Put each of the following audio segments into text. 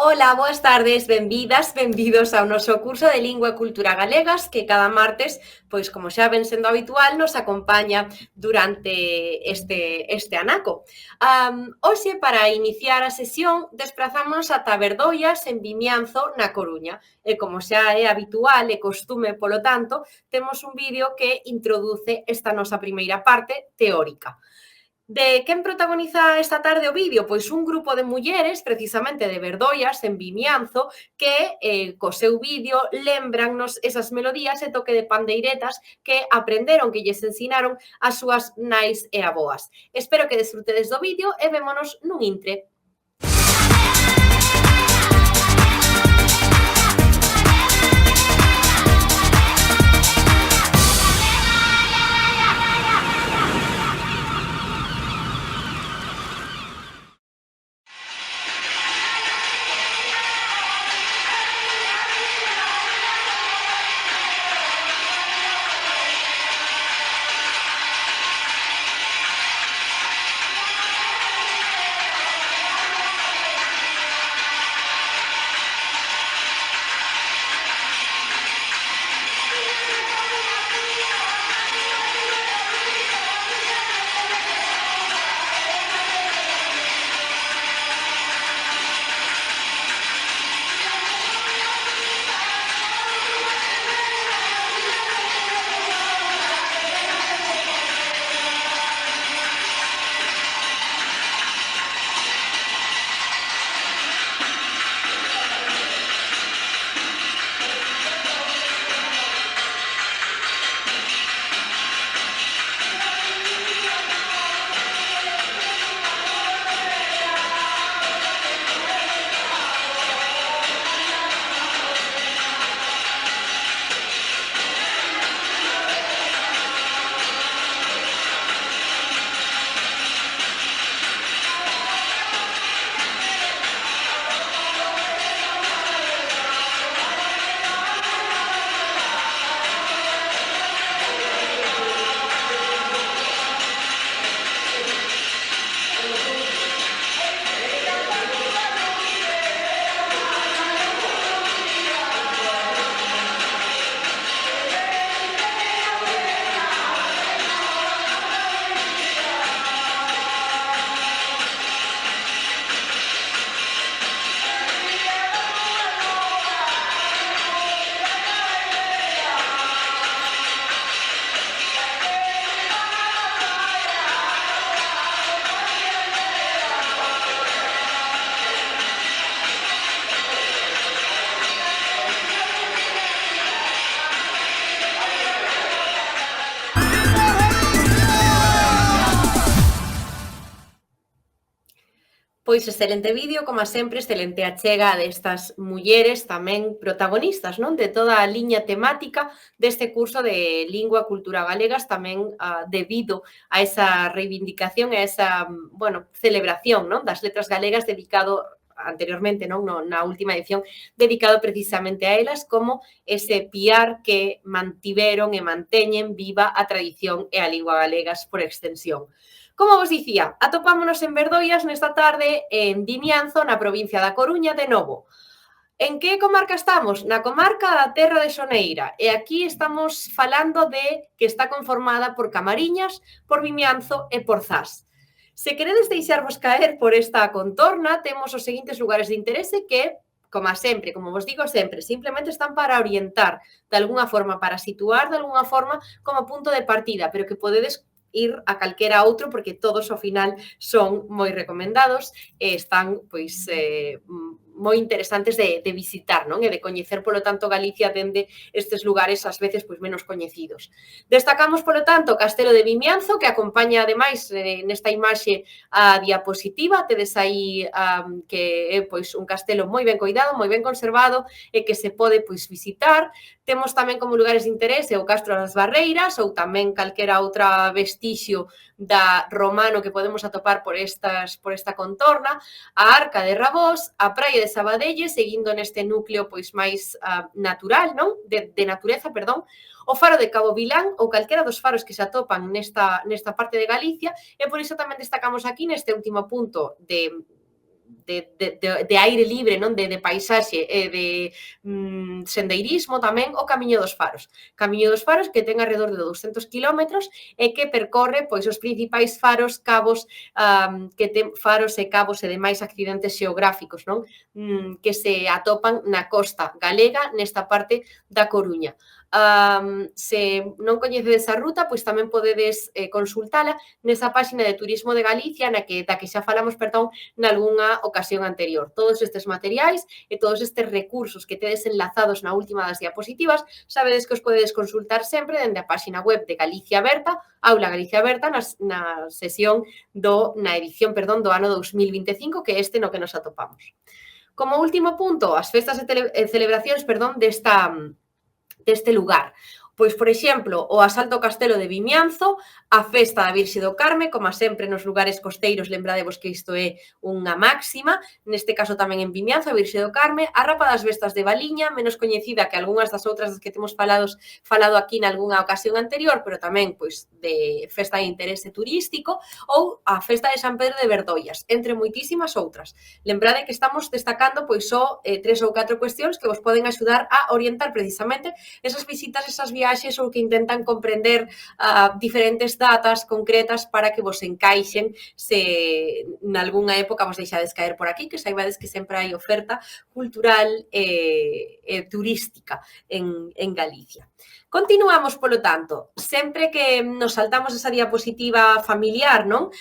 Ola, boas tardes, benvidas, benvidos ao noso curso de Lingua e Cultura Galegas que cada martes, pois como xa ven sendo habitual, nos acompaña durante este anaco. Hoxe, para iniciar a sesión, desprazámonos ata Berdoias, en Vimianzo, na Coruña. E como xa é habitual e costume, polo tanto, temos un vídeo que introduce esta nosa primeira parte teórica. De quen protagoniza esta tarde o vídeo? Pois un grupo de mulleres, precisamente de Berdoias, en Vimianzo, que co seu vídeo lembránnos esas melodías e toque de pandeiretas que aprenderon, que lles ensinaron as súas nais e avoas. Espero que desfrutedes do vídeo e vémonos nun intre. Pois excelente vídeo, como sempre, excelente achega destas mulleres tamén protagonistas, non? De toda a liña temática deste curso de Lingua e Cultura Galegas, tamén debido a esa reivindicación, a esa, bueno, celebración, non? Das letras galegas dedicado anteriormente, non? Na última edición, dedicado precisamente a elas como ese piar que mantiveron e manteñen viva a tradición e a lingua galegas por extensión. Como vos dicía, atopámonos en Berdoias nesta tarde en Vimianzo, na provincia da Coruña, de novo. En que comarca estamos? Na comarca da Terra de Soneira. E aquí estamos falando de que está conformada por Camariñas, por Vimianzo e por Zas. Se queredes deixarvos caer por esta contorna, temos os seguintes lugares de interese que, como sempre, como vos digo sempre, simplemente están para orientar de alguna forma, para situar de alguna forma como punto de partida, pero que podedes ir a calquera outro porque todos ao final son moi recomendados e están pois moi interesantes de visitar, non? E de coñecer, polo tanto, Galicia dende estes lugares ás veces pois menos coñecidos. Destacamos, polo tanto, o Castelo de Vimianzo, que acompaña, ademais, nesta imaxe a diapositiva, tedes aí que é pois un castelo moi ben coidado, moi ben conservado e que se pode pois visitar. Temos tamén como lugares de interese o Castro das Barreiras ou tamén calquera outra vestixio da romano que podemos atopar por esta contorna, a Arca de Rabós, a Praia de Sabadelle, seguindo neste núcleo pois máis natural, non? De natureza, perdón, o faro de Cabo Vilán ou calquera dos faros que se atopan nesta parte de Galicia e por iso tamén destacamos aquí neste último punto de aire libre, non, de paisaxe e de sendeirismo tamén o Camiño dos Faros. Camiño dos Faros que ten alrededor de 200 kilómetros e que percorre pois os principais faros, cabos, que ten faros e cabos e demais accidentes xeográficos, non? Que se atopan na costa galega nesta parte da Coruña. Se non coñecedes a ruta, pois tamén podedes consultala nesa páxina de Turismo de Galicia da que xa falamos, perdón, nalgunha ocasión anterior. Todos estes materiais e todos estes recursos que tedes enlazados na última das diapositivas, sabedes que os podedes consultar sempre dende a páxina web de Galicia Aberta, Aula Galicia Aberta, na sesión na edición, perdón, do ano 2025, que é este no que nos atopamos. Como último punto, as festas e celebracións, perdón, deste lugar. Pois, por exemplo, o asalto ao castelo de Vimianzo, a festa da Virxe do Carme, como sempre nos lugares costeiros, lembradevos que isto é unha máxima, neste caso tamén en Vimianzo, a Virxe do Carme, a Rapa das Vestas de Valiña, menos coñecida que algunhas das outras das que temos falado aquí nalgúnha ocasión anterior, pero tamén pois de festa de interese turístico, ou a festa de San Pedro de Verdoias, entre moitísimas outras. Lembrade que estamos destacando pois só 3 ou 4 cuestións que vos poden axudar a orientar precisamente esas visitas, esas viaxes ou que intentan comprender diferentes datas concretas para que vos encaixen se nalgúnha época vos deixades caer por aquí, que saibades que sempre hai oferta cultural e turística en Galicia. Continuamos, polo tanto, sempre que nos saltamos esa diapositiva familiar, non?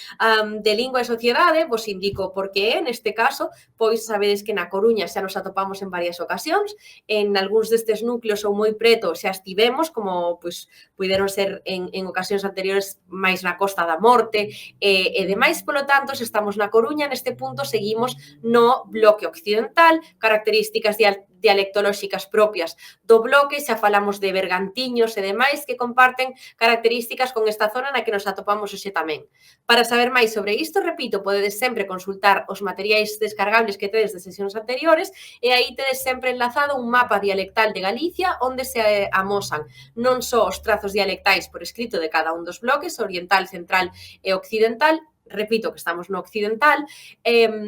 De lingua e sociedade, vos indico por que é, neste caso, pois sabedes que na Coruña xa nos atopamos en varias ocasións, en algúns destes núcleos ou moi preto xa estivemos, como pois puideron ser en ocasións anteriores máis na Costa da Morte e demais, polo tanto, se estamos na Coruña, neste punto seguimos no bloque occidental, características dialectolóxicas propias do bloque, xa falamos de bergantiños e demais que comparten características con esta zona na que nos atopamos hoxe tamén. Para saber máis sobre isto, repito, podedes sempre consultar os materiais descargables que tedes de sesións anteriores e aí tedes sempre enlazado un mapa dialectal de Galicia onde se amosan non só os trazos dialectais por escrito de cada un dos bloques, oriental, central e occidental, repito que estamos no occidental,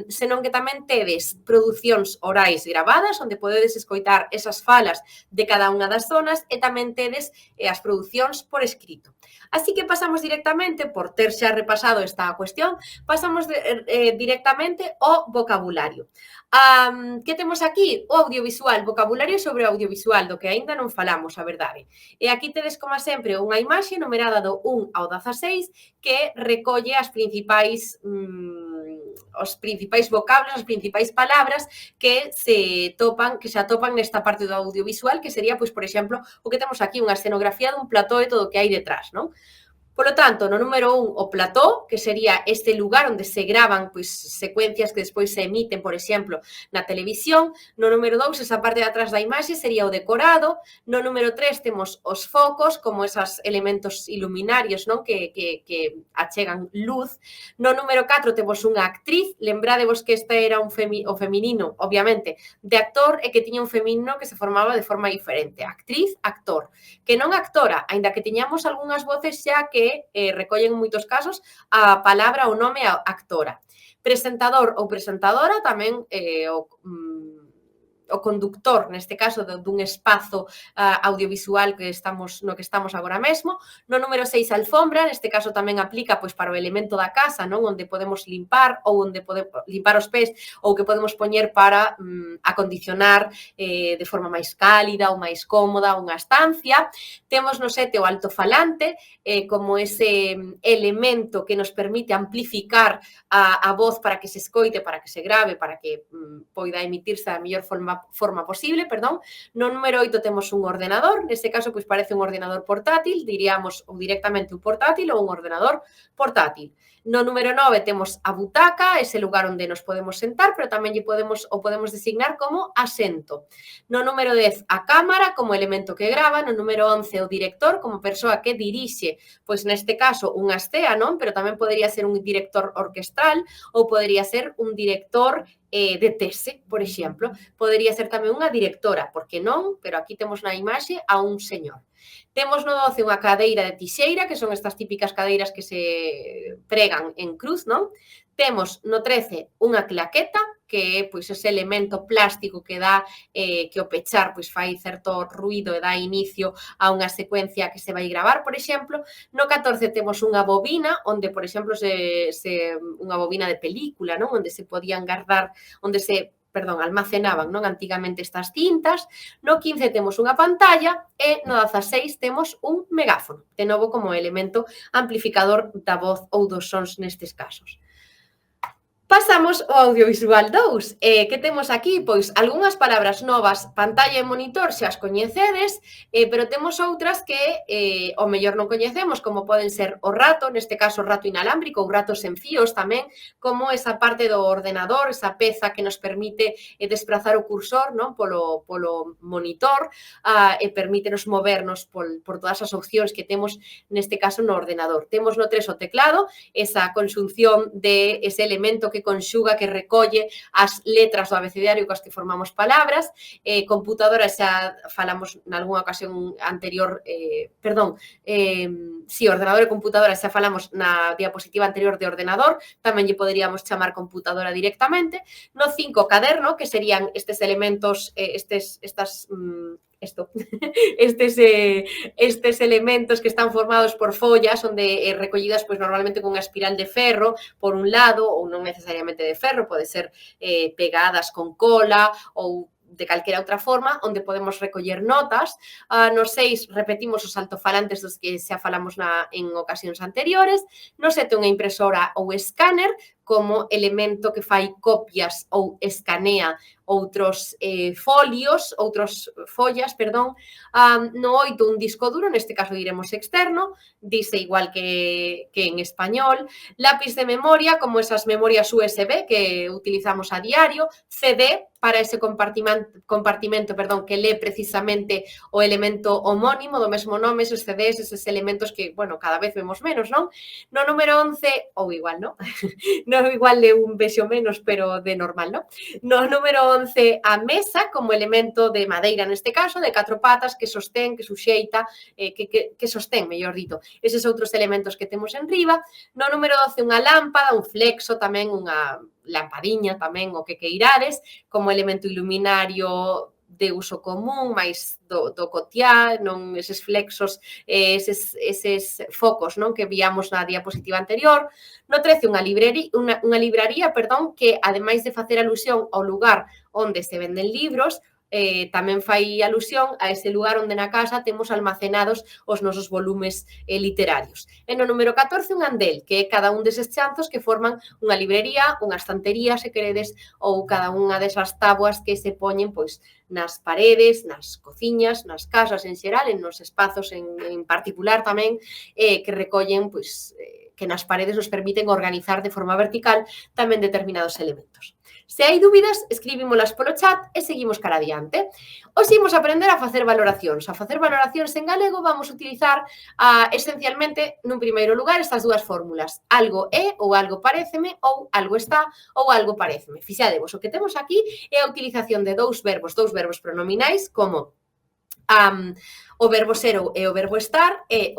senón que tamén tedes producións orais gravadas, onde podedes escoitar esas falas de cada unha das zonas, e tamén tedes as producións por escrito. Así que pasamos directamente, por ter xa repasado esta cuestión, pasamos directamente ao vocabulario. Que temos aquí? O audiovisual, vocabulario sobre o audiovisual, do que aínda non falamos, a verdade. E aquí tedes, como sempre, unha imaxe numerada do 1 ao 16 que recolle os principais vocablos, as principais palabras que se atopan nesta parte do audiovisual, que sería, pois, por exemplo, o que temos aquí, unha escenografía dun plató e todo o que hai detrás, non? Polo tanto, no número 1, o plató, que sería este lugar onde se gravan pois, secuencias que despois se emiten, por exemplo, na televisión. No número 2, esa parte de atrás da imaxe sería o decorado. No número 3, temos os focos, como esos elementos iluminarios, non? Que achegan luz. No número 4, temos unha actriz. Lembradevos que este era o feminino, obviamente, de actor e que tiña un feminino que se formaba de forma diferente. Actriz, actor. Que non actora, aínda que tiñamos algunhas voces xa que recollen en moitos casos a palabra ou nome a actora. Presentador ou presentadora tamén o conductor, neste caso, dun espazo audiovisual no que estamos agora mesmo. No número 6, alfombra, neste caso tamén aplica pois para o elemento da casa, non? Onde podemos limpar ou onde podemos limpar os pés ou que podemos poñer para acondicionar de forma máis cálida ou máis cómoda unha estancia. Temos no 7 o altofalante, como ese elemento que nos permite amplificar a voz para que se escoite, para que se grave, para que poida emitirse da mellor forma posible, perdón. No número 8 temos un ordenador, neste caso pois parece un ordenador portátil, diríamos ou directamente un portátil ou un ordenador portátil. No número 9 temos a butaca, ese lugar onde nos podemos sentar, pero tamén podemos designar como asento. No número 10 a cámara como elemento que grava, no número 11 o director como persoa que dirixe, pois neste caso unha estea, non? Pero tamén podería ser un director orquestral ou podería ser un director de tese, por exemplo. Podería ser tamén unha directora, porque non, pero aquí temos na imaxe a un señor. Temos no 12 unha cadeira de tixeira, que son estas típicas cadeiras que se pregan en cruz, non? Temos no 13 unha claqueta, que é pois, ese elemento plástico que dá que o pechar pois, fai certo ruido e dá inicio a unha secuencia que se vai gravar, por exemplo. No 14 temos unha bobina, onde, por exemplo, unha bobina de película, non? Onde se podían guardar, almacenaban non antigamente estas cintas. No 15 temos unha pantalla e no 16 temos un megáfono, de novo como elemento amplificador da voz ou dos sons nestes casos. Pasamos ao audiovisual 2. Que temos aquí? Pois algunhas palabras novas, pantalla e monitor xa as coñecedes, pero temos outras que o mellor non coñecemos, como poden ser o rato, neste caso o rato inalámbrico ou ratos sen fíos tamén, como esa parte do ordenador, esa peza que nos permite desplazar o cursor non? Polo monitor e permítenos movernos por todas as opcións que temos neste caso no ordenador. Temos no 3 o teclado, esa conxunción de ese elemento que conxuga, que recolle as letras do abecedario coas que formamos palabras. Computadora xa falamos nalgúna ocasión anterior, ordenador e computadora xa falamos na diapositiva anterior de ordenador, tamén lle poderíamos chamar computadora directamente. No 5, caderno, que serían estes elementos, estes elementos que están formados por follas onde recollidas pois normalmente cunha espiral de ferro por un lado, ou non necesariamente de ferro, pode ser pegadas con cola ou de calquera outra forma, onde podemos recoller notas. No 6 repetimos os altofalantes dos que xa falamos en ocasións anteriores. No 7 unha impresora ou escáner como elemento que fai copias ou escanea outros follas. No 8 un disco duro, neste caso diremos externo, dice igual que en español. Lápiz de memoria, como esas memorias USB que utilizamos a diario. CD, para ese compartimento que lé precisamente o elemento homónimo do mesmo nome, esos CDs, esos elementos que, bueno, cada vez vemos menos, non? No número 11, ou igual, non? Non igual de un vexo menos, pero de normal, non? No número 11, a mesa, como elemento de madeira neste caso, de 4 patas, que sostén, que suxeita, que sostén, mellor dito, eses outros elementos que temos en riba. No número 12, unha lámpada, un flexo, tamén unha lampadiña, tamén o que queirades, como elemento iluminario de uso común, máis do cotiá, non eses flexos, eses focos non que víamos na diapositiva anterior. No 13, unha libraría, que ademais de facer alusión ao lugar onde se venden libros, tamén fai alusión a ese lugar onde na casa temos almacenados os nosos volumes literarios. E no número 14, un andel, que é cada un deses chanzos que forman unha librería, unha estantería, se queredes, ou cada unha desas táboas que se poñen pois nas paredes, nas cociñas, nas casas en xeral, en nos espazos en particular tamén, que recollen pois que nas paredes nos permiten organizar de forma vertical tamén determinados elementos. Se hai dúbidas, escribímolas polo chat e seguimos cara adiante. Hoxe imos aprender a facer valoracións. A facer valoracións en galego vamos a utilizar esencialmente, nun primeiro lugar, estas dúas fórmulas. Algo é ou algo paréceme ou algo está ou algo paréceme. Fixadevos, o que temos aquí é a utilización de dous verbos pronominais como o verbo ser e o verbo estar é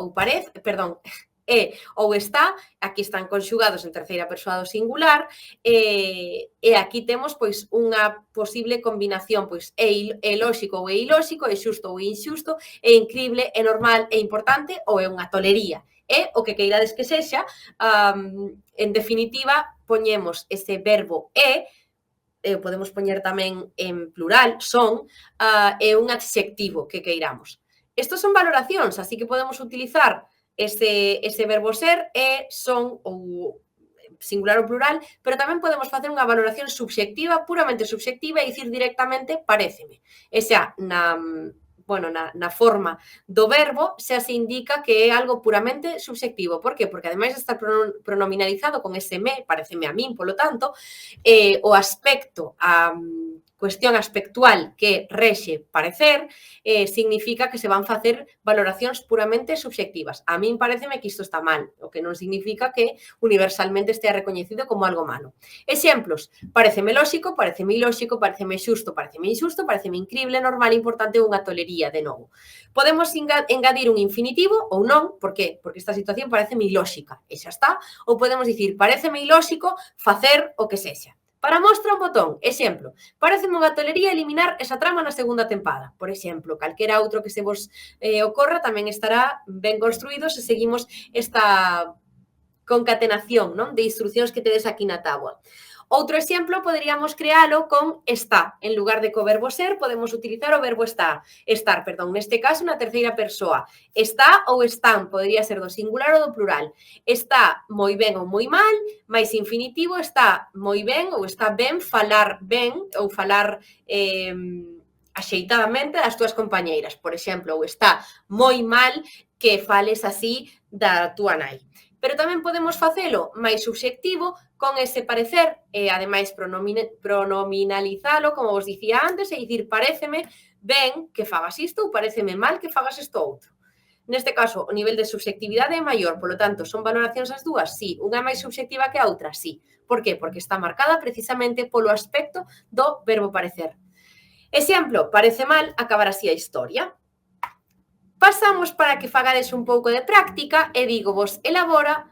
ou está, aquí están conxugados en terceira persoa do singular, e aquí temos pois unha posible combinación, pois é lóxico ou é ilóxico, é xusto ou é inxusto, é incrible, é normal, é importante ou é unha tolería. É o que queirades que sexa, en definitiva, poñemos ese verbo podemos poñer tamén en plural, son, é un adxectivo que queiramos. Estos son valoracións, así que podemos utilizar ese verbo ser, son ou singular ou plural, pero tamén podemos facer unha valoración subxectiva, puramente subxectiva, e dicir directamente paréceme. E xa, na forma do verbo, xa se indica que é algo puramente subxectivo. Por que? Porque ademais de estar pronominalizado con ese me, paréceme a min, polo tanto, o aspecto cuestión aspectual que rexe parecer, significa que se van facer valoracións puramente subxectivas. A min pareceme que isto está mal, o que non significa que universalmente estea recoñecido como algo malo. Exemplos: pareceme lóxico, pareceme ilóxico, pareceme xusto, pareceme inxusto, pareceme incrible, normal, importante ou unha tolería, de novo. Podemos engadir un infinitivo ou non, por qué? Porque esta situación pareceme ilóxica, e xa está, ou podemos dicir, pareceme ilóxico facer o que sexa. Para mostra un botón, exemplo, pareceme unha tolería eliminar esa trama na segunda tempada. Por exemplo, calquera outro que se vos ocorra tamén estará ben construído se seguimos esta concatenación, non, de instruccións que tedes aquí na táboa. Outro exemplo poderíamos crealo con está. En lugar de co verbo ser, podemos utilizar o verbo estar, neste caso na terceira persoa. Está ou están, podría ser do singular ou do plural. Está moi ben ou moi mal, máis infinitivo está moi ben ou está ben falar ben ou falar axeitadamente das túas compañeiras. Por exemplo, ou está moi mal que fales así da túa nai. Pero tamén podemos facelo máis subxectivo con ese parecer e, ademais, pronominalizalo, como vos dicía antes, e dicir, paréceme ben que fagas isto ou paréceme mal que fagas isto outro. Neste caso, o nivel de subxectividade é maior, polo tanto, son valoracións as dúas? Sí. Unha é máis subxectiva que a outra? Sí. Por qué? Porque está marcada precisamente polo aspecto do verbo parecer. Exemplo, parece mal acabar así a historia. Pasamos para que fagades un pouco de práctica e digo vos, elabora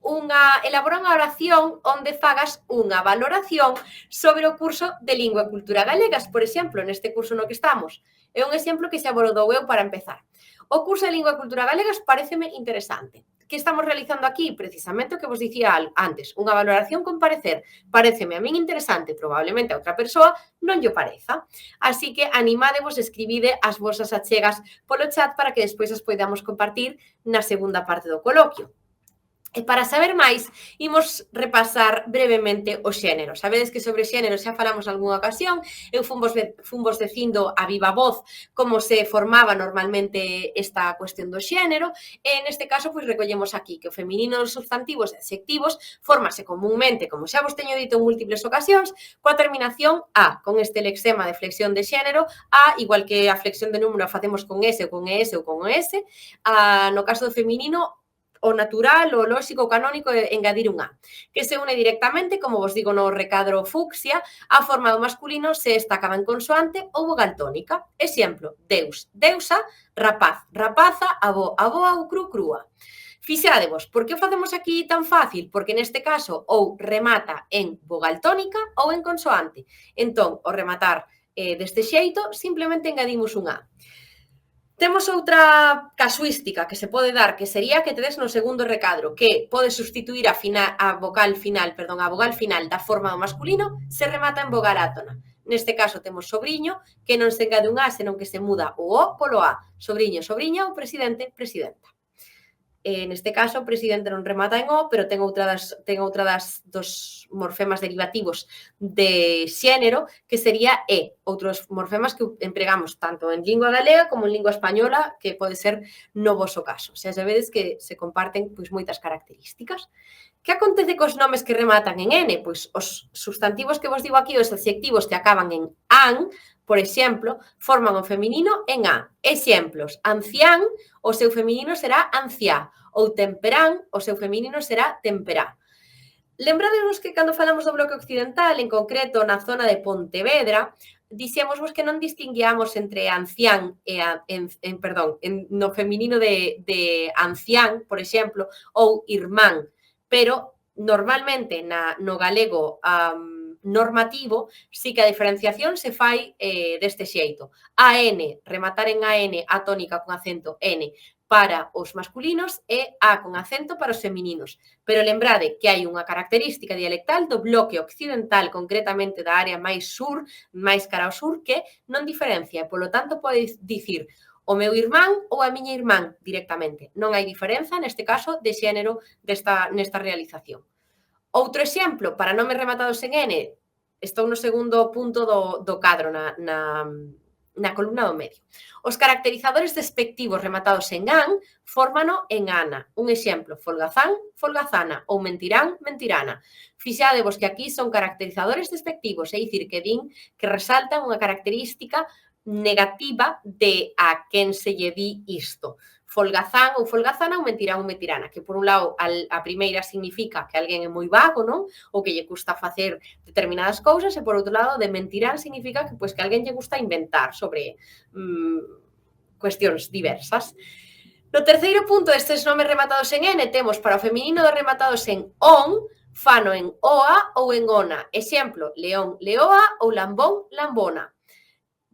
unha oración onde fagas unha valoración sobre o curso de Lingua e Cultura Galegas, por exemplo, neste curso no que estamos. É un exemplo que xa vos dou eu para empezar. O curso de Lingua e Cultura Galegas pareceme interesante. Que estamos realizando aquí? Precisamente o que vos dicía antes, unha valoración con parecer. Pareceme a min interesante, probablemente a outra persoa non lle pareza. Así que animádevos, escribide as vosas achegas polo chat para que despois as poidamos compartir na segunda parte do coloquio. E para saber máis, imos repasar brevemente o xénero. Sabedes que sobre xénero xa falamos algunha ocasión, eu fomos dicindo a viva voz como se formaba normalmente esta cuestión do xénero, e neste caso, pois recollemos aquí que o feminino dos substantivos e adxectivos formase comúnmente, como xa vos teño dito en múltiples ocasións, coa terminación a, con este lexema de flexión de xénero, a, igual que a flexión de número a facemos con S ou con ES ou con ES, no caso do feminino, o natural, o lóxico, o canónico é engadir un A, que se une directamente, como vos digo no recadro fucsia, a forma do masculino se esta acaba en consoante ou vogal tónica. Exemplo, deus, deusa, rapaz, rapaza, avó, avoa ou cru, crúa. Fixádevos, por que o facemos aquí tan fácil? Porque neste caso ou remata en vogal tónica ou en consoante. Entón, ao rematar deste xeito, simplemente engadimos un A. Temos outra casuística que se pode dar, que sería que tedes no segundo recadro, que pode sustituir a vogal final da forma do masculino se remata en vogal átona. Neste caso temos sobriño, que non se engade un A, senón que se muda o O polo A. Sobriño, sobriña ou presidente, presidenta. Neste caso, o presidente non remata en O, pero ten outra dos morfemas derivativos de xénero, que sería E. Outros morfemas que empregamos tanto en lingua galega como en lingua española, que pode ser no voso caso. Xa sabedes que se comparten pois moitas características. Que acontece cos nomes que rematan en N? Pois os substantivos que vos digo aquí, os adxectivos que acaban en an, por exemplo, forman o feminino en A. Exemplos, ancián, o seu feminino será anciá, ou temperán, o seu feminino será temperá. Lembradevos que cando falamos do bloque occidental, en concreto na zona de Pontevedra, dixémosvos que non distinguíamos entre ancián e no feminino de ancián, por exemplo, ou irmán, pero normalmente no galego normativo, sí que a diferenciación se fai deste xeito. A N, rematar en AN, a tónica con acento N, para os masculinos e A con acento para os femininos. Pero lembrade que hai unha característica dialectal do bloque occidental, concretamente da área máis sur, máis cara ao sur, que non diferencia. Polo tanto, podes dicir o meu irmán ou a miña irmán directamente. Non hai diferenza, neste caso, de xénero nesta realización. Outro exemplo, para nomes rematados en N, estou no segundo punto do cadro, na columna do medio. Os caracterizadores despectivos rematados en an fórmano en ana. Un exemplo, folgazán, folgazana ou mentirán, mentirana. Fixadevos que aquí son caracterizadores despectivos, é dicir, que din que resaltan unha característica negativa de a quen se lle di isto. Folgazán ou folgazana ou mentirán ou mentirana, que por un lado a primeira significa que alguén é moi vago, non? Ou que lle custa facer determinadas cousas, e por outro lado, de mentirán significa que, que alguén lle gusta inventar sobre cuestións diversas. No terceiro punto destes nomes rematados en N temos para o feminino de rematados en on, fano en oa ou en ona. Exemplo, león, leoa ou lambón, lambona.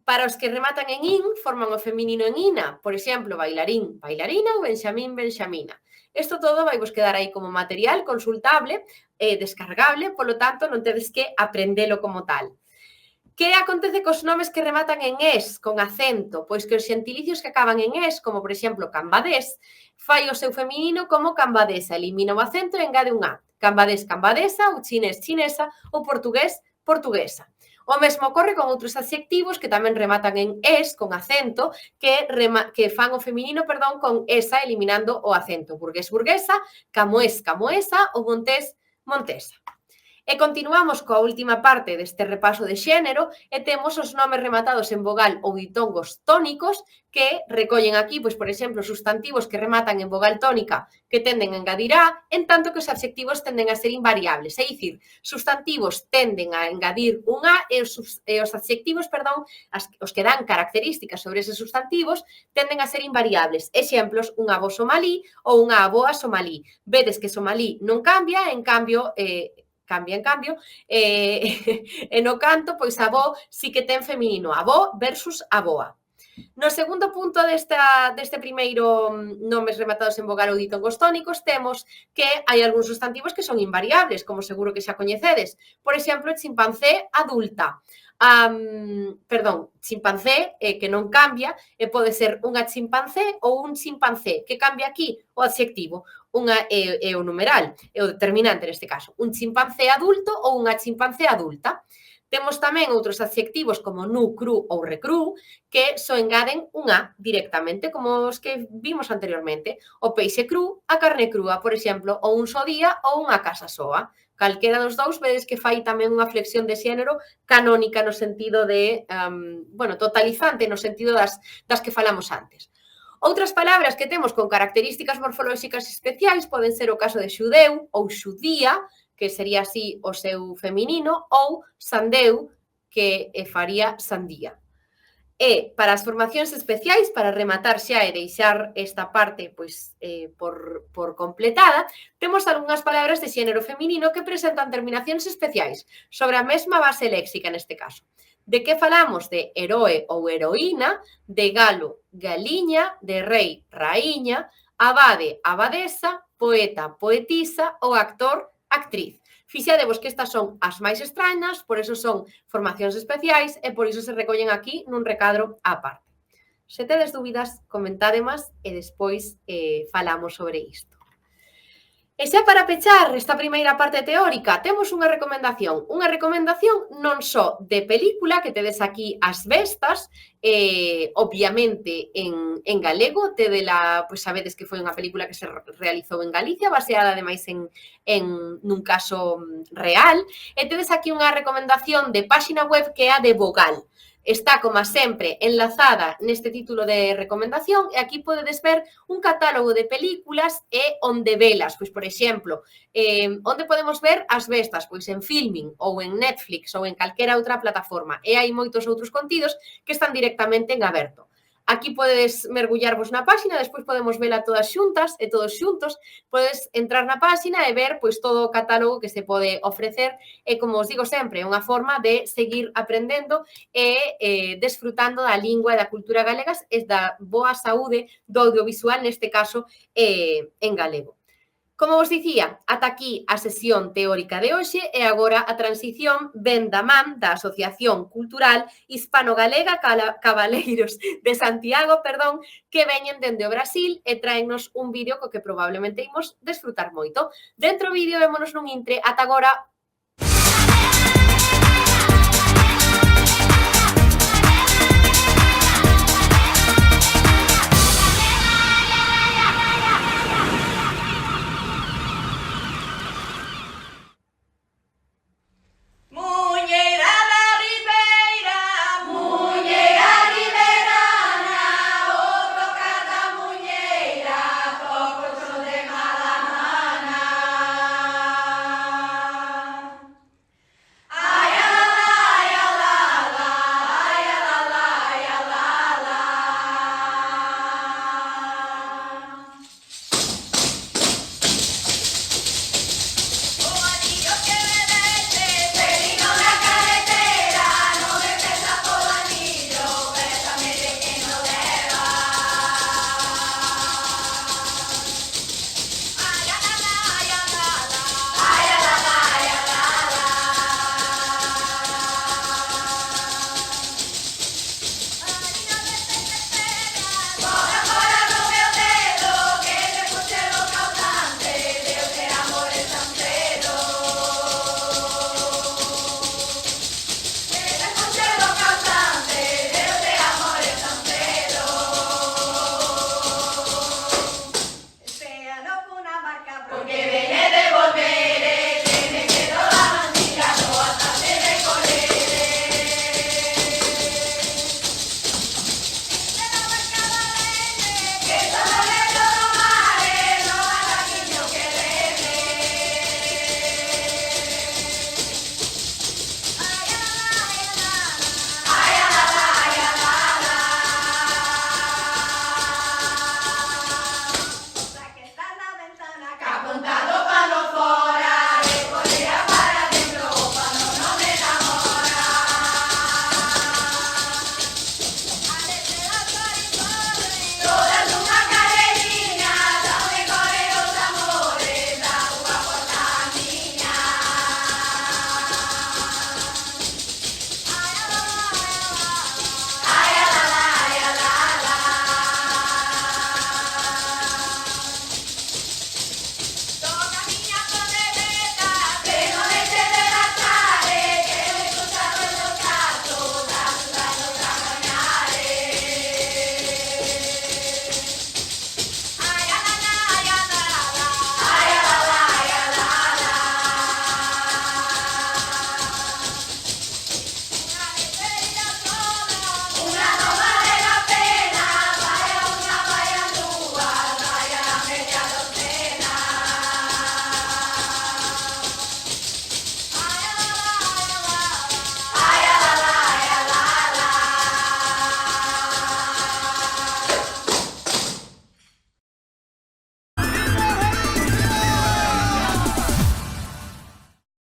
Para os que rematan en in, forman o feminino en ina. Por exemplo, bailarín, bailarina ou benxamín, benxamina. Isto todo vai vos quedar aí como material consultable e descargable, polo tanto, non tedes que aprendelo como tal. Que acontece cos nomes que rematan en es, con acento? Pois que os xentilicios que acaban en es, como por exemplo cambadés, fai o seu feminino como cambadesa, elimina o acento e engade un a. Cambadés, cambadesa, ou chinés, chinesa, ou portugués, portuguesa. O mesmo ocorre con outros adxectivos que tamén rematan en es, con acento, que fan o feminino, con esa, eliminando o acento. Burgués, burguesa, camoés, camoesa ou montés, montesa. E continuamos coa última parte deste repaso de xénero e temos os nomes rematados en vogal ou ditongos tónicos que recollen aquí, pois, por exemplo, substantivos que rematan en vogal tónica que tenden a engadir a, en tanto que os adxectivos tenden a ser invariables. É dicir, substantivos tenden a engadir un a e os adxectivos, os que dan características sobre eses substantivos, tenden a ser invariables. Exemplos, un abo somalí ou unha aboa somalí. Vedes que somalí non cambia, en cambio, e no canto, pois avó sí que ten feminino, avó versus aboa. No segundo punto deste primeiro nomes rematados en vogal ou ditongos tónicos, temos que hai algúns substantivos que son invariables, como seguro que xa coñecedes. Por exemplo, chimpancé adulta. Chimpancé, que non cambia, e pode ser unha chimpancé ou un chimpancé. Que cambia aquí? O adxectivo. Unha é o numeral, é o determinante neste caso. Un chimpancé adulto ou unha chimpancé adulta. Temos tamén outros adxectivos como nu, cru ou recru que só engaden un a directamente, como os que vimos anteriormente. O peixe cru, a carne crúa, por exemplo, ou un só día ou unha casa soa. Calquera dos dous vedes que fai tamén unha flexión de xénero canónica no sentido de, totalizante no sentido das que falamos antes. Outras palabras que temos con características morfolóxicas especiais poden ser o caso de xudeu ou xudía, que sería así o seu feminino, ou sandeu, que faría sandía. E para as formacións especiais, para rematar xa e deixar esta parte por completada, temos algunhas palabras de xénero feminino que presentan terminacións especiais sobre a mesma base léxica neste caso. De que falamos? De heroe ou heroína, de galo, galiña, de rei, raíña, abade, abadesa, poeta, poetisa ou actor, actriz. Fixadevos que estas son as máis extrañas, por iso son formacións especiais e por iso se recollen aquí nun recadro á parte. Se tedes dúbidas, comentádemas e despois falamos sobre isto. E xa para pechar esta primeira parte teórica, temos unha recomendación non só de película, que tedes aquí As Bestas, obviamente en galego, sabedes que foi unha película que se realizou en Galicia, baseada ademais nun caso real, e tedes aquí unha recomendación de páxina web que é a de Vogal. Está, como sempre, enlazada neste título de recomendación e aquí podedes ver un catálogo de películas e onde velas. Pois, por exemplo, onde podemos ver As Bestas? Pois en Filmin ou en Netflix ou en calquera outra plataforma. E hai moitos outros contidos que están directamente en aberto. Aquí podedes mergullarvos na páxina, despois podemos vela todas xuntas e todos xuntos. Podes entrar na páxina e ver todo o catálogo que se pode ofrecer e, como os digo sempre, é unha forma de seguir aprendendo e desfrutando da lingua e da cultura galegas e da boa saúde do audiovisual, neste caso, en galego. Como vos dicía, ata aquí a sesión teórica de hoxe e agora a transición ven da man da Asociación Cultural Hispano-Galega Cabaleiros de Santiago, que veñen dende o Brasil e traennos un vídeo co que probablemente imos desfrutar moito. Dentro do vídeo vémonos nun intre. Ata agora.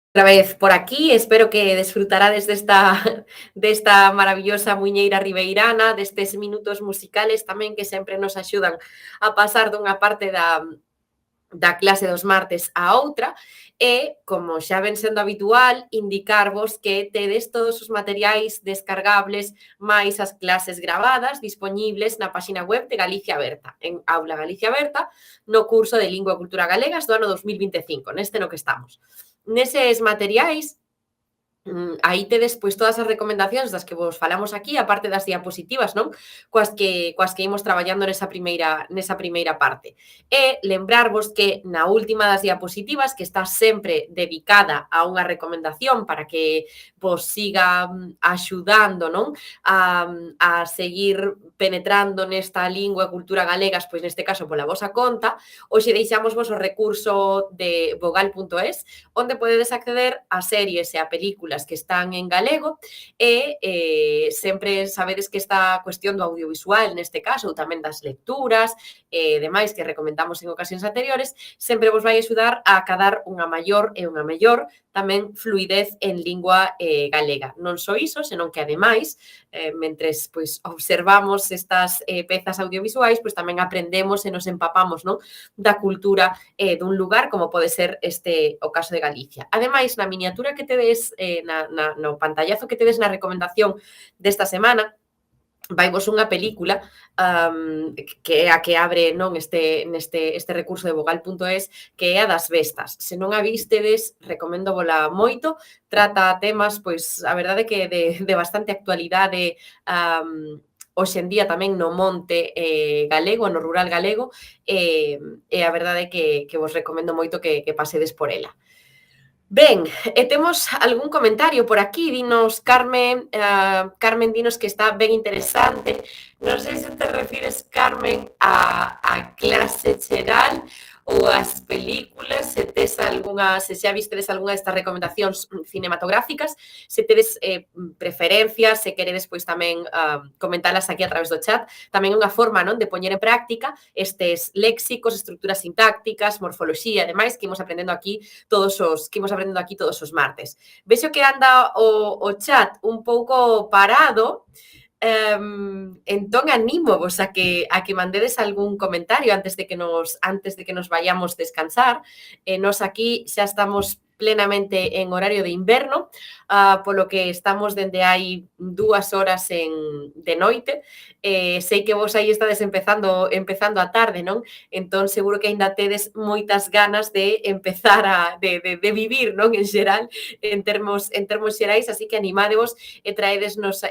Outra vez por aquí, espero que desfrutarades desta maravillosa muiñeira ribeirana, destes minutos musicales tamén que sempre nos axudan a pasar dunha parte da clase dos martes a outra e, como xa ven sendo habitual, indicarvos que tedes todos os materiais descargables máis as clases gravadas dispoñibles na páxina web de Galicia Aberta, en Aula Galicia Aberta, no curso de Lingua e Cultura Galegas do ano 2025, neste no que estamos. Neses materiais, aí tedes pois todas as recomendacións das que vos falamos aquí, aparte das diapositivas, non? Coas que imos traballando nesa primeira parte. E lembrarvos que na última das diapositivas, que está sempre dedicada a unha recomendación para que vos siga axudando, non? A seguir penetrando nesta lingua e cultura galegas, pois neste caso pola vosa conta, hoxe deixamos vos o recurso de vogal.es, onde podedes acceder a series e a películas que están en galego e sempre sabedes que esta cuestión do audiovisual, neste caso, ou tamén das lecturas e demais que recomendamos en ocasións anteriores, sempre vos vai axudar a acadar unha maior e unha mellor tamén fluidez en lingua galega. Non só iso, senón que ademais, mentres pois, observamos estas pezas audiovisuais, pois tamén aprendemos e nos empapamos, non? Da cultura dun lugar como pode ser o caso de Galicia. Ademais, na miniatura que tedes, no pantallazo que tedes na recomendación desta semana, vaivos unha película que é a que abre non este recurso de vogal.es, que é a das bestas. Se non a vistedes, recomendo vola moito, trata temas, pois, a verdade que de bastante actualidade hoxe en día tamén no monte galego, no rural galego, e a verdade que vos recomendo moito que pasedes por ela. Ben, e temos algún comentario por aquí, dinos Carmen, Carmen dinos que está ben interesante. Non sei se te refires, Carmen, a clase xeral ou as películas, se tes algunha, se xa vistedes algunha destas recomendacións cinematográficas, se tedes preferencias, se queredes pois tamén comentalas aquí a través do chat, tamén é unha forma, non, de poñer en práctica estes léxicos, estruturas sintácticas, morfoloxía e demais que imos aprendendo aquí todos os martes. Vexo que anda o chat un pouco parado, entón anímovos a que mandedes algún comentario antes de que nos vayamos descansar. Nos aquí xa estamos plenamente en horario de inverno, polo que estamos dende hai 2 horas de noite. Sei que vos aí estades empezando a tarde, non? Entón, seguro que aínda tedes moitas ganas de empezar de vivir, non? En xeral, en termos xerais, así que animádevos e traédenos,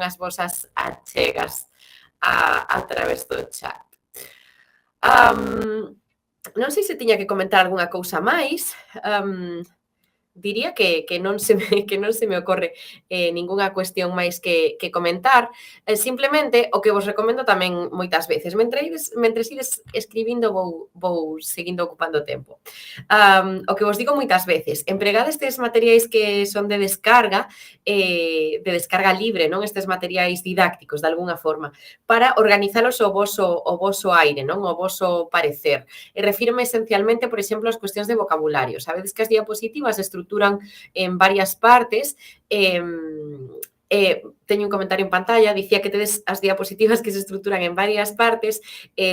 as vosas achegas a través do chat. Non sei se tiña que comentar algunha cousa máis. Diría que non se me ocorre ningunha cuestión máis que comentar. Simplemente, o que vos recomendo tamén moitas veces, mentres ides escribindo vou seguindo ocupando tempo. O que vos digo moitas veces, empregade estes materiais que son de descarga libre, non? Estes materiais didácticos, de algunha forma, para organizalos o voso aire, non? O voso parecer. E refírome esencialmente, por exemplo, as cuestións de vocabulario. Sabedes que as diapositivas estruturan en varias partes. Teño un comentario en pantalla, dicía que tedes as diapositivas que se estruturan en varias partes,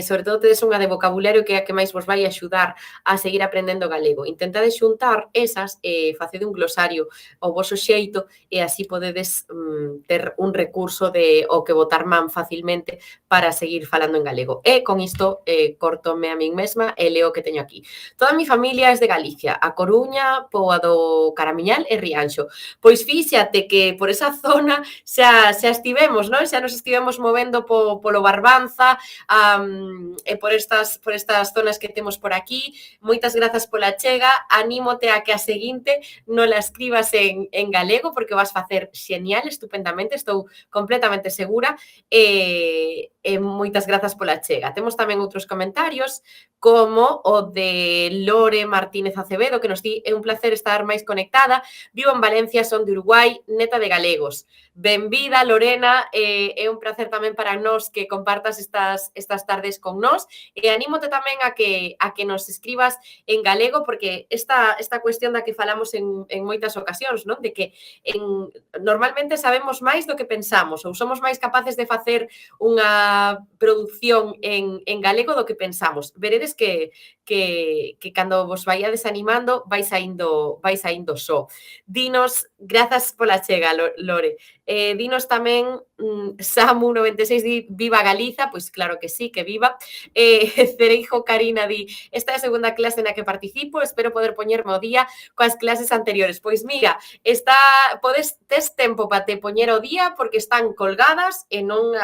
sobre todo tedes unha de vocabulario que é a que máis vos vai axudar a seguir aprendendo galego. Intentade xuntar esas e facede un glosario ao voso xeito e así podedes ter un recurso o que botar man facilmente para seguir falando en galego. E con isto cortome a min mesma e leo o que teño aquí. Toda a mi familia é de Galicia, A Coruña, Poa do Caramiñal e Rianxo. Pois fíxate que por esa zona xa estivemos, non? Xa nos estivemos movendo polo Barbanza e por estas zonas que temos por aquí. Moitas grazas pola chega, anímote a que a seguinte non la escribas en galego porque vas facer xenial, estupendamente, estou completamente segura, e moitas grazas pola chega. Temos tamén outros comentarios, como o de Lore Martínez Acevedo, que nos di: é un placer estar máis conectada, vivo en Valencia, son de Uruguai, neta de galegos. Benvida, Lorena, é un placer tamén para nós que compartas estas tardes con nós, e anímote tamén a que nos escribas en galego, porque esta cuestión da que falamos en moitas ocasións, non? De que normalmente sabemos máis do que pensamos, ou somos máis capaces de facer unha produción en galego do que pensamos. Veredes que cando vos vaiades animando vais saindo só. Dinos, grazas pola chega, Lore. Dinos tamén, Samu 96 di: viva Galiza, pois claro que sí, que viva. Cereijo Karina di: esta é a segunda clase na que participo, espero poder poñerme ao día coas clases anteriores. Pois mira, tes tempo para te poñer ao día porque están colgadas e non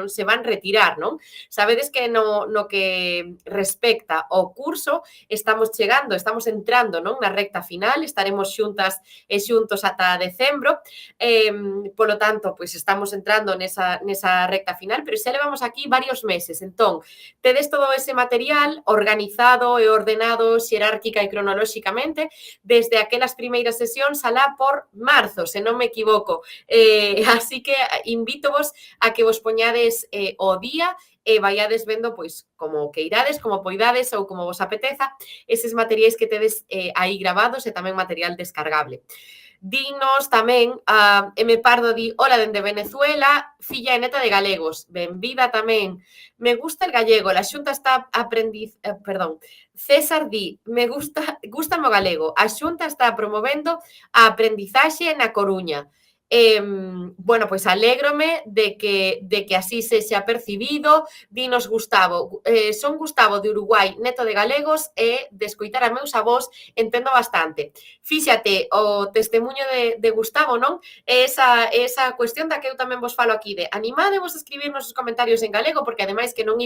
se van retirar, non? Sabedes que no que respecta ao curso estamos entrando, non, na recta final, estaremos xuntas e xuntos ata decembro, polo tanto, pois estamos entrando nesa recta final, pero xa levamos aquí varios meses, entón, tedes todo ese material organizado e ordenado xerárquica e cronolóxicamente desde aquelas primeiras sesións alá por marzo, se non me equivoco. Así que invítovos a que vos poñades o día e vaiades vendo, pois, como queirades, como poidades ou como vos apeteza, eses materiais que tedes aí gravados e tamén material descargable. Dinos tamén, M. Pardo di: hola dende Venezuela, filla e neta de galegos. Benvida tamén. Me gusta el gallego, la xunta está César di: gústame o galego, a xunta está promovendo a aprendizaxe na Coruña. Bueno, pois alégrome de que así sexa percibido. Dinos Gustavo: son Gustavo de Uruguai, neto de galegos, e de escoitar a meus avós entendo bastante. Fíxate, o testemunho de Gustavo, non? Esa cuestión da que eu tamén vos falo aquí, de animádevos a escribir nos comentarios en galego, porque ademais de que non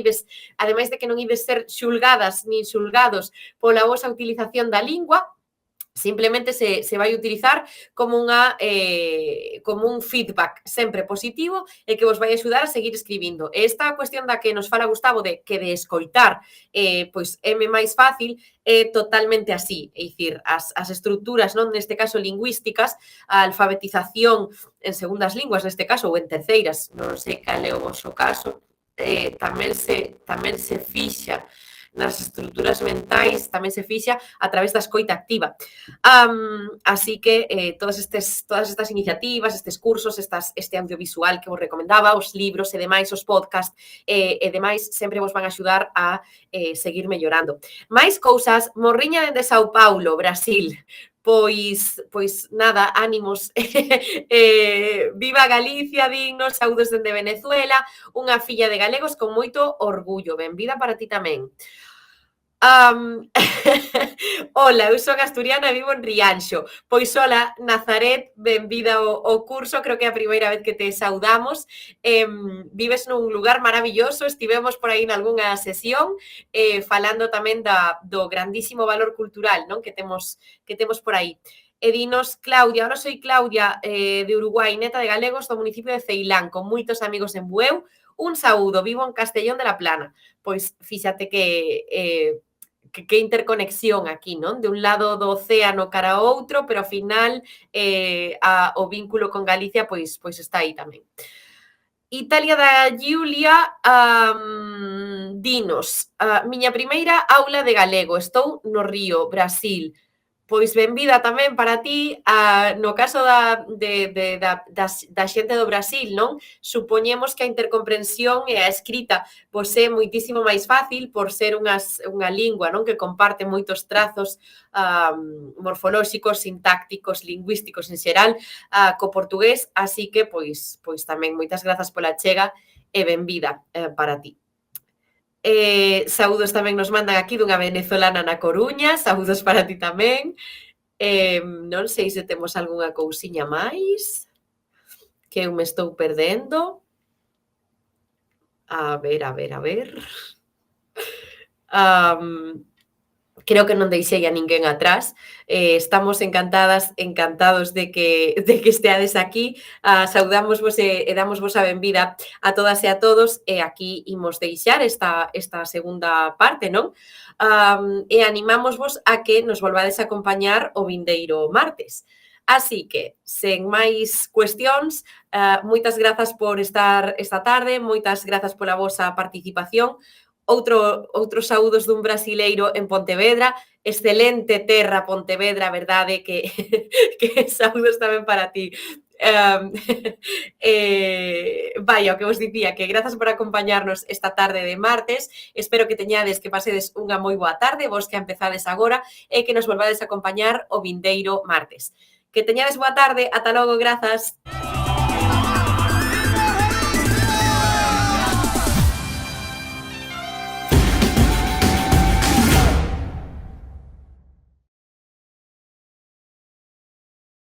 ides ser xulgadas nin xulgados pola vosa utilización da lingua, simplemente se vai utilizar como un feedback sempre positivo e que vos vai axudar a seguir escribindo. E esta cuestión da que nos fala Gustavo de escoitar pois é máis fácil, é totalmente así. É dicir, as estruturas, non, neste caso lingüísticas, a alfabetización en segundas linguas, neste caso, ou en terceiras, non sei cal é o vosso caso, tamén se fixa nas estruturas mentais, tamén se fixa a través da escoita activa. Así que todas estas iniciativas, estes cursos, este audiovisual que vos recomendaba, os libros e demais, os podcast e demais, sempre vos van a axudar a seguir mellorando. Mais cousas: Morriña dende Sao Paulo, Brasil. Pois nada, ánimos. Viva Galicia, dignos, saúdos dende Venezuela, unha filla de galegos con moito orgullo. Benvida para ti tamén. Hola, eu son asturiana e vivo en Rianxo. Pois hola, Nazaret, benvida ao curso, creo que é a primeira vez que te saudamos. Vives nun lugar maravilloso, estivemos por aí nalgúnha sesión falando tamén do grandísimo valor cultural, non, que temos por aí. E dinos Claudia: ahora soy Claudia de Uruguai, neta de galegos do municipio de Ceilán, con moitos amigos en Bueu. Un saúdo, vivo en Castellón de la Plana. Pois fíxate que interconexión aquí, non? De un lado do océano cara ao outro, pero ao final o vínculo con Galicia pois está aí tamén. Italia da Giulia dinos: miña primeira aula de galego, estou no Río, Brasil. Pois benvida tamén para ti. No caso da xente do Brasil, non? Supoñemos que a intercomprensión e a escrita pois é moitísimo máis fácil por ser unha lingua, non, que comparte moitos trazos morfolóxicos, sintácticos, lingüísticos en xeral co portugués, así que pois tamén moitas grazas pola chega e benvida para ti. Saúdos tamén nos mandan aquí dunha venezolana na Coruña, saúdos para ti tamén. Non sei se temos algunha cousiña máis que eu me estou perdendo. A ver. creo que non deixei a ninguén atrás. Estamos encantados de que esteades aquí. Saudamosvos e damosvos a benvida a todas e a todos. E aquí imos deixar esta segunda parte, non? E animámosvos a que nos volvades a acompañar o vindeiro martes. Así que, sen máis cuestións, moitas grazas por estar esta tarde, moitas grazas pola vosa participación. Outros saúdos dun brasileiro en Pontevedra, excelente terra Pontevedra, verdade, que, que saúdos tamén para ti. Vaya, o que vos dicía, que grazas por acompañarnos esta tarde de martes, espero que teñades, que pasedes unha moi boa tarde, vos que empezades agora, e que nos volvades a acompañar o vindeiro martes. Que teñades boa tarde, ata logo, grazas.